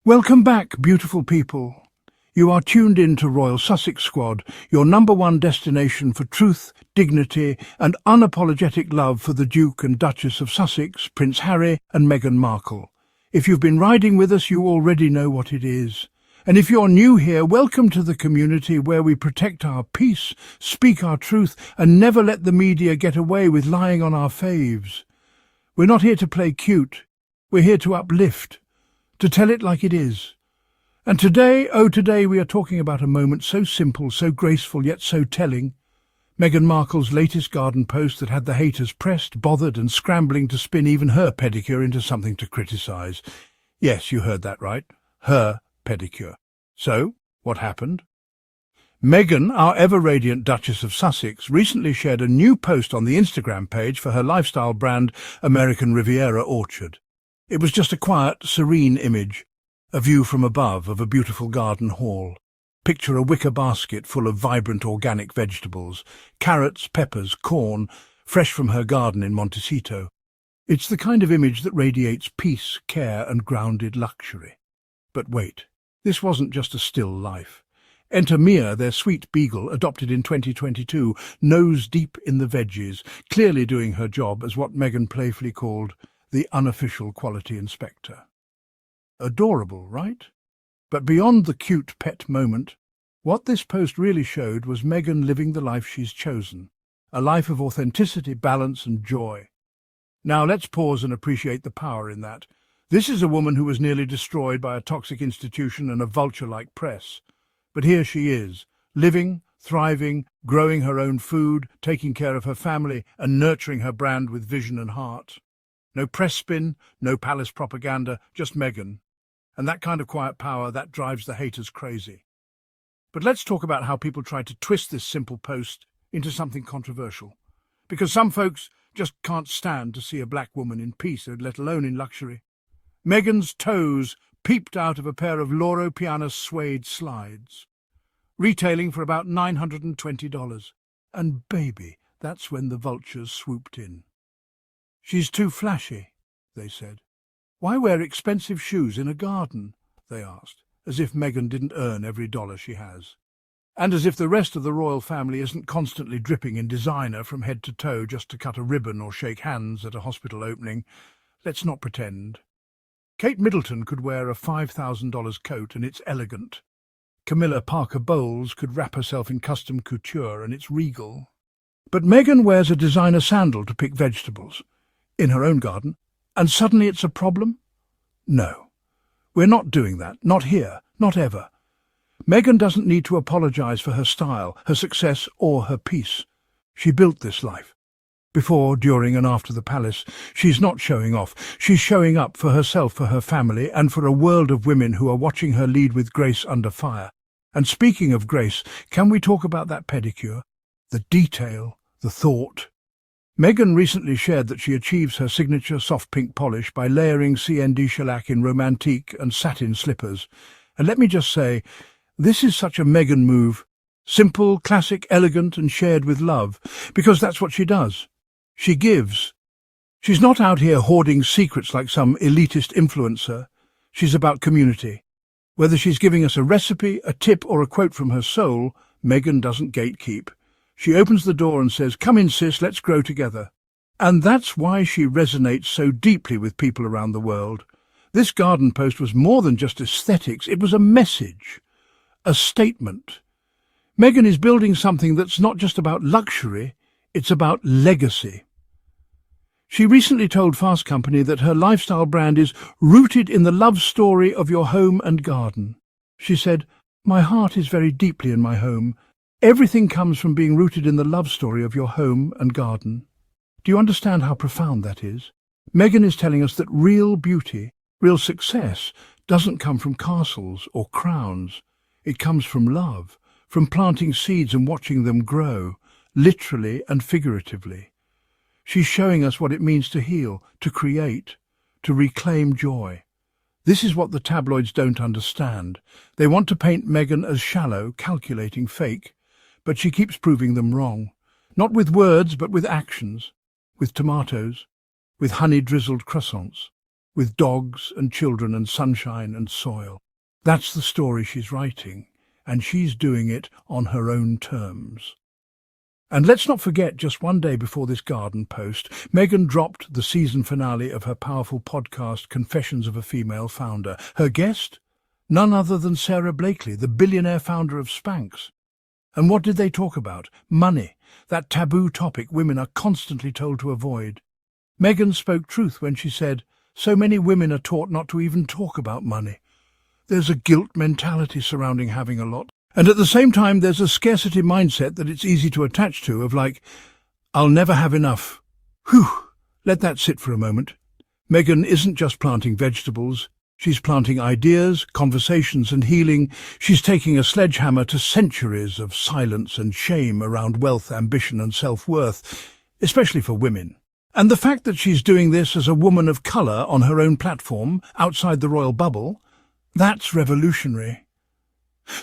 Welcome back, beautiful people. You are tuned in to Royal Sussex Squad, your #1 destination for truth, dignity and unapologetic love for the Duke and Duchess of Sussex, Prince Harry and Meghan Markle. If you've been riding with us, you already know what it is. And if you're new here, welcome to the community where we protect our peace, speak our truth and never let the media get away with lying on our faves. We're not here to play cute. We're here to uplift, to tell it like it is. And today we are talking about a moment so simple, so graceful, yet so telling. Meghan Markle's latest garden post that had the haters pressed, bothered and scrambling to spin even her pedicure into something to criticise. Yes, you heard that right. Her pedicure. So, what happened? Meghan, our ever-radiant Duchess of Sussex, recently shared a new post on the Instagram page for her lifestyle brand American Riviera Orchard. It was just a quiet, serene image, a view from above of a beautiful garden hall. Picture a wicker basket full of vibrant organic vegetables, carrots, peppers, corn, fresh from her garden in Montecito. It's the kind of image that radiates peace, care and grounded luxury. But wait, this wasn't just a still life. Enter Mia, their sweet beagle, adopted in 2022, nose deep in the veggies, clearly doing her job as what Meghan playfully called the unofficial quality inspector. Adorable, right? But beyond the cute pet moment, what this post really showed was Meghan living the life she's chosen, a life of authenticity, balance and joy. Now let's pause and appreciate the power in that. This is a woman who was nearly destroyed by a toxic institution and a vulture-like press. But here she is, living, thriving, growing her own food, taking care of her family and nurturing her brand with vision and heart. No press spin, no palace propaganda, just Meghan. And that kind of quiet power, that drives the haters crazy. But let's talk about how people tried to twist this simple post into something controversial. Because some folks just can't stand to see a black woman in peace, let alone in luxury. Meghan's toes peeped out of a pair of Loro Piana suede slides, retailing for about $920. And baby, that's when the vultures swooped in. She's too flashy, they said. Why wear expensive shoes in a garden? They asked, as if Meghan didn't earn every dollar she has. And as if the rest of the royal family isn't constantly dripping in designer from head to toe just to cut a ribbon or shake hands at a hospital opening. Let's not pretend. Kate Middleton could wear a $5,000 coat and it's elegant. Camilla Parker Bowles could wrap herself in custom couture and it's regal. But Meghan wears a designer sandal to pick vegetables in her own garden, and suddenly it's a problem? No. We're not doing that. Not here. Not ever. Meghan doesn't need to apologise for her style, her success or her peace. She built this life. Before, during and after the palace, she's not showing off. She's showing up for herself, for her family, and for a world of women who are watching her lead with grace under fire. And speaking of grace, can we talk about that pedicure? The detail, the thought. Meghan recently shared that she achieves her signature soft pink polish by layering CND shellac in romantique and satin slippers. And let me just say, this is such a Meghan move. Simple, classic, elegant and shared with love, because that's what she does. She gives. She's not out here hoarding secrets like some elitist influencer. She's about community. Whether she's giving us a recipe, a tip or a quote from her soul, Meghan doesn't gatekeep. She opens the door and says, "Come in, sis, let's grow together." And that's why she resonates so deeply with people around the world. This garden post was more than just aesthetics, it was a message, a statement. Meghan is building something that's not just about luxury, it's about legacy. She recently told Fast Company that her lifestyle brand is rooted in the love story of your home and garden. She said, "My heart is very deeply in my home. Everything comes from being rooted in the love story of your home and garden." Do you understand how profound that is? Meghan is telling us that real beauty, real success, doesn't come from castles or crowns. It comes from love, from planting seeds and watching them grow, literally and figuratively. She's showing us what it means to heal, to create, to reclaim joy. This is what the tabloids don't understand. They want to paint Meghan as shallow, calculating, fake. But she keeps proving them wrong. Not with words, but with actions. With tomatoes. With honey-drizzled croissants. with dogs and children and sunshine and soil. That's the story she's writing, and she's doing it on her own terms. And let's not forget, just one day before this garden post, Meghan dropped the season finale of her powerful podcast, Confessions of a Female Founder. Her guest? None other than Sarah Blakely, the billionaire founder of Spanx. And what did they talk about? Money, that taboo topic women are constantly told to avoid. Meghan spoke truth when she said, so many women are taught not to even talk about money. There's a guilt mentality surrounding having a lot. And at the same time, there's a scarcity mindset that it's easy to attach to, of like, I'll never have enough. Whew, let that sit for a moment. Meghan isn't just planting vegetables. She's planting ideas, conversations and healing. She's taking a sledgehammer to centuries of silence and shame around wealth, ambition and self-worth, especially for women. And the fact that she's doing this as a woman of colour on her own platform, outside the royal bubble, that's revolutionary.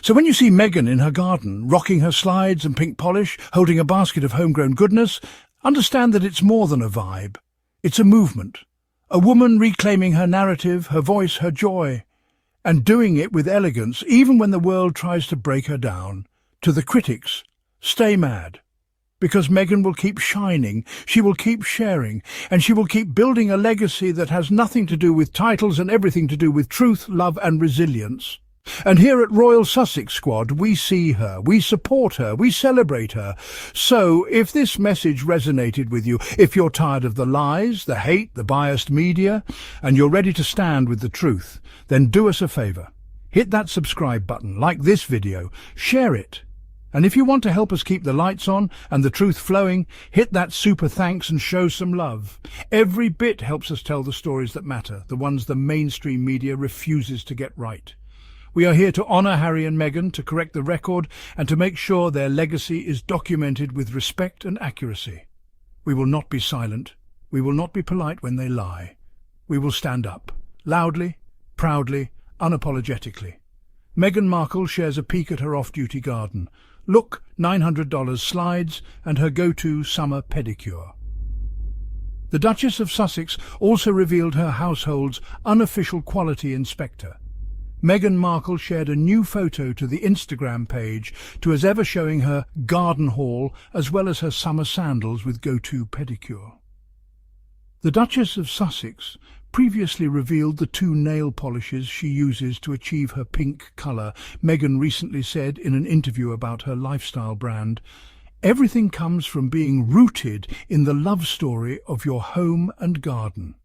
So when you see Meghan in her garden, rocking her slides and pink polish, holding a basket of homegrown goodness, understand that it's more than a vibe. It's a movement. A woman reclaiming her narrative, her voice, her joy, and doing it with elegance, even when the world tries to break her down. To the critics, stay mad. Because Meghan will keep shining, she will keep sharing, and she will keep building a legacy that has nothing to do with titles and everything to do with truth, love and resilience. And here at Royal Sussex Squad, we see her, we support her, we celebrate her. So, if this message resonated with you, if you're tired of the lies, the hate, the biased media, and you're ready to stand with the truth, then do us a favour. Hit that subscribe button, like this video, share it. And if you want to help us keep the lights on and the truth flowing, hit that super thanks and show some love. Every bit helps us tell the stories that matter, the ones the mainstream media refuses to get right. We are here to honour Harry and Meghan, to correct the record, and to make sure their legacy is documented with respect and accuracy. We will not be silent. We will not be polite when they lie. We will stand up, loudly, proudly, unapologetically. Meghan Markle shares a peek at her off-duty garden. Look, $900 slides and her go-to summer pedicure. The Duchess of Sussex also revealed her household's unofficial quality inspector. Meghan Markle shared a new photo to the Instagram page to as ever showing her garden haul as well as her summer sandals with go-to pedicure. The Duchess of Sussex previously revealed the 2 nail polishes she uses to achieve her pink colour. Meghan recently said in an interview about her lifestyle brand, "Everything comes from being rooted in the love story of your home and garden."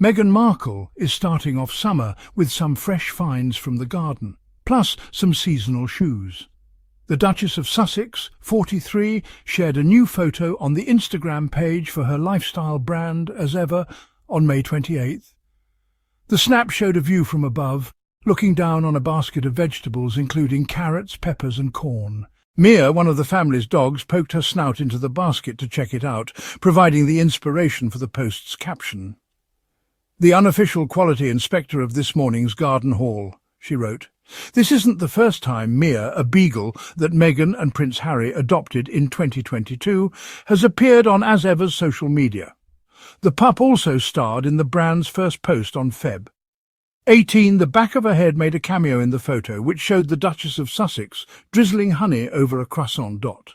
Meghan Markle is starting off summer with some fresh finds from the garden, plus some seasonal shoes. The Duchess of Sussex, 43, shared a new photo on the Instagram page for her lifestyle brand as ever on May 28th. The snap showed a view from above, looking down on a basket of vegetables including carrots, peppers and corn. Mia, one of the family's dogs, poked her snout into the basket to check it out, providing the inspiration for the post's caption. "The unofficial quality inspector of this morning's garden haul," she wrote. "This isn't the first time Mia, a beagle that Meghan and Prince Harry adopted in 2022, has appeared on as ever's social media. The pup also starred in the brand's first post on Feb. 18, the back of her head made a cameo in the photo, which showed the Duchess of Sussex drizzling honey over a croissant dot.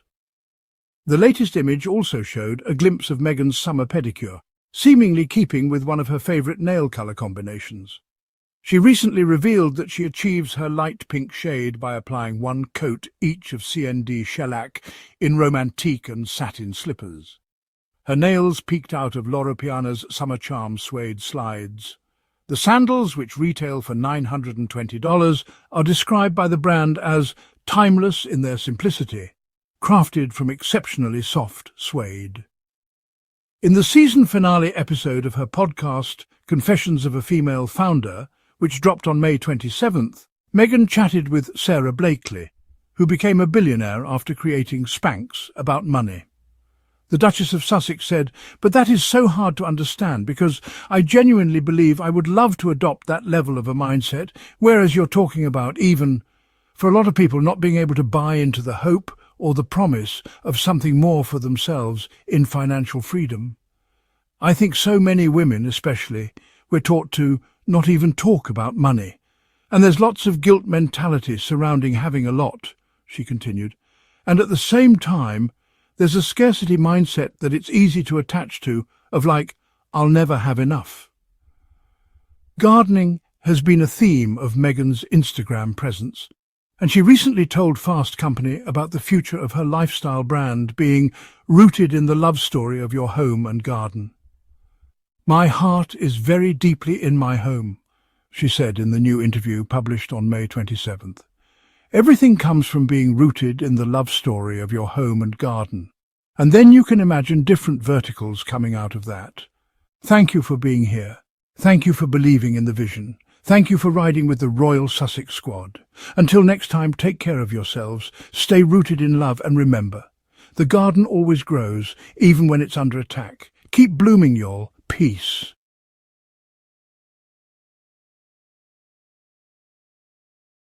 The latest image also showed a glimpse of Meghan's summer pedicure, seemingly keeping with one of her favourite nail colour combinations. She recently revealed that she achieves her light pink shade by applying 1 coat each of CND shellac in romantique and satin slippers. Her nails peeked out of Loro Piana's Summer Charm suede slides. The sandals, which retail for $920, are described by the brand as timeless in their simplicity, crafted from exceptionally soft suede. In the season finale episode of her podcast, Confessions of a Female Founder, which dropped on May 27th, Meghan chatted with Sarah Blakely, who became a billionaire after creating Spanx about money. The Duchess of Sussex said, "But that is so hard to understand because I genuinely believe I would love to adopt that level of a mindset, whereas you're talking about even, for a lot of people, not being able to buy into the hope or the promise of something more for themselves in financial freedom. I think so many women, especially, We're taught to not even talk about money. And there's lots of guilt mentality surrounding having a lot, she continued. And at the same time, there's a scarcity mindset that it's easy to attach to, of like, I'll never have enough. Gardening has been a theme of Meghan's Instagram presence, and she recently told Fast Company about the future of her lifestyle brand being rooted in the love story of your home and garden. "My heart is very deeply in my home," she said in the new interview published on May 27th. "Everything comes from being rooted in the love story of your home and garden. And then you can imagine different verticals coming out of that. Thank you for being here. Thank you for believing in the vision. Thank you for riding with the Royal Sussex Squad. Until next time, take care of yourselves, stay rooted in love, and remember, the garden always grows, even when it's under attack. Keep blooming, y'all. Peace."